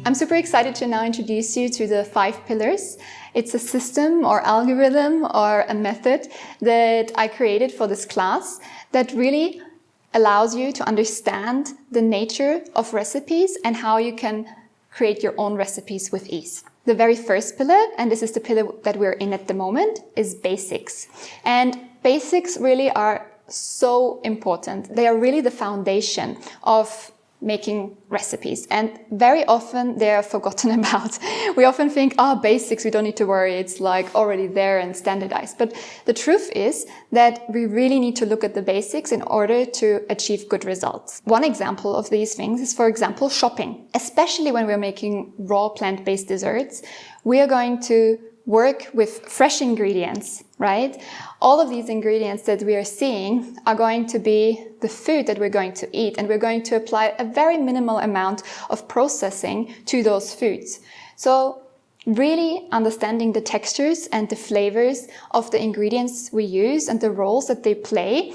I'm super excited to now introduce you to the 5 pillars. It's a system or algorithm or a method that I created for this class that really allows you to understand the nature of recipes and how you can create your own recipes with ease. The very first pillar, and this is the pillar that we're in at the moment, is basics. And basics really are so important. They are really the foundation of making recipes, and very often they are forgotten about. We often think, basics, we don't need to worry, it's like already there and standardized. But the truth is that we really need to look at the basics in order to achieve good results. One example of these things is, for example, shopping. Especially when we're making raw plant-based desserts, we are going to work with fresh ingredients, right? All of these ingredients that we are seeing are going to be the food that we're going to eat, and we're going to apply a very minimal amount of processing to those foods. So really understanding the textures and the flavors of the ingredients we use and the roles that they play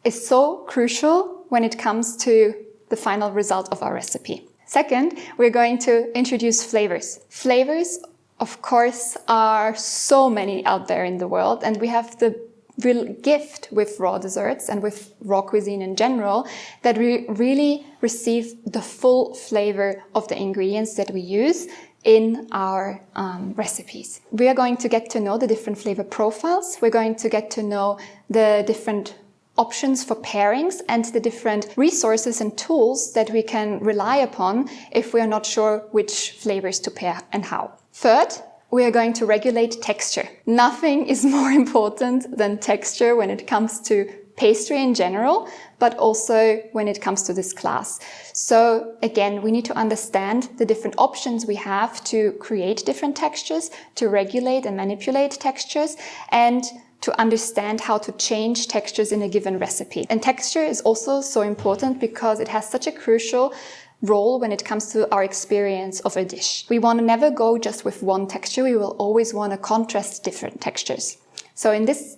is so crucial when it comes to the final result of our recipe. Second, we're going to introduce flavors. Flavors, of course, are so many out there in the world, and we have the real gift with raw desserts and with raw cuisine in general that we really receive the full flavor of the ingredients that we use in our recipes. We are going to get to know the different flavor profiles. We're going to get to know the different options for pairings and the different resources and tools that we can rely upon if we are not sure which flavors to pair and how. Third, we are going to regulate texture. Nothing is more important than texture when it comes to pastry in general, but also when it comes to this class. So again, we need to understand the different options we have to create different textures, to regulate and manipulate textures, and to understand how to change textures in a given recipe. And texture is also so important because it has such a crucial role when it comes to our experience of a dish. We want to never go just with one texture. We will always want to contrast different textures. So in this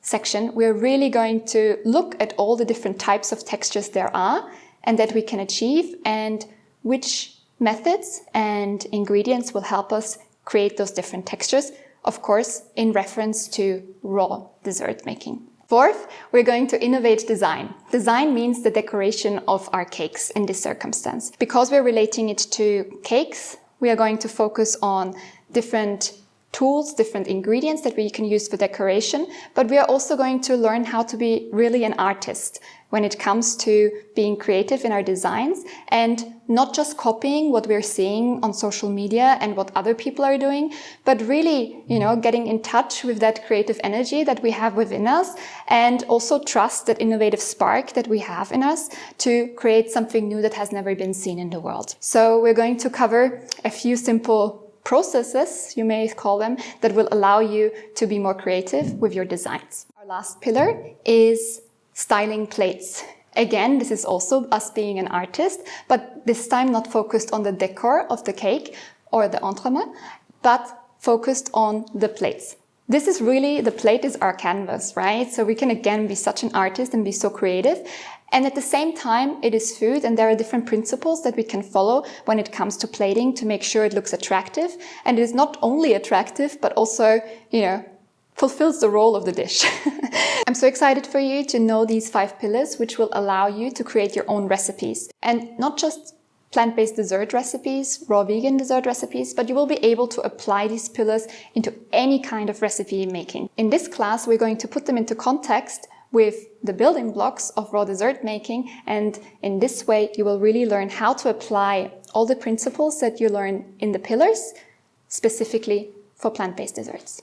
section, we're really going to look at all the different types of textures there are and that we can achieve, and which methods and ingredients will help us create those different textures, of course, in reference to raw dessert making. Fourth, we're going to innovate design. Design means the decoration of our cakes in this circumstance. Because we're relating it to cakes, we are going to focus on different tools, different ingredients that we can use for decoration, but we are also going to learn how to be really an artist when it comes to being creative in our designs and not just copying what we're seeing on social media and what other people are doing, but really, getting in touch with that creative energy that we have within us, and also trust that innovative spark that we have in us to create something new that has never been seen in the world. So we're going to cover a few simple processes, you may call them, that will allow you to be more creative with your designs. Our last pillar is styling plates. Again, this is also us being an artist, but this time not focused on the decor of the cake or the entremet, but focused on the plates. This is really, the plate is our canvas, right? So we can again be such an artist and be so creative. And at the same time, it is food, and there are different principles that we can follow when it comes to plating to make sure it looks attractive. And it is not only attractive, but also, fulfills the role of the dish. I'm so excited for you to know these 5 pillars, which will allow you to create your own recipes. And not just plant-based dessert recipes, raw vegan dessert recipes, but you will be able to apply these pillars into any kind of recipe making. In this class, we're going to put them into context with the building blocks of raw dessert making, and in this way you will really learn how to apply all the principles that you learn in the pillars specifically for plant-based desserts.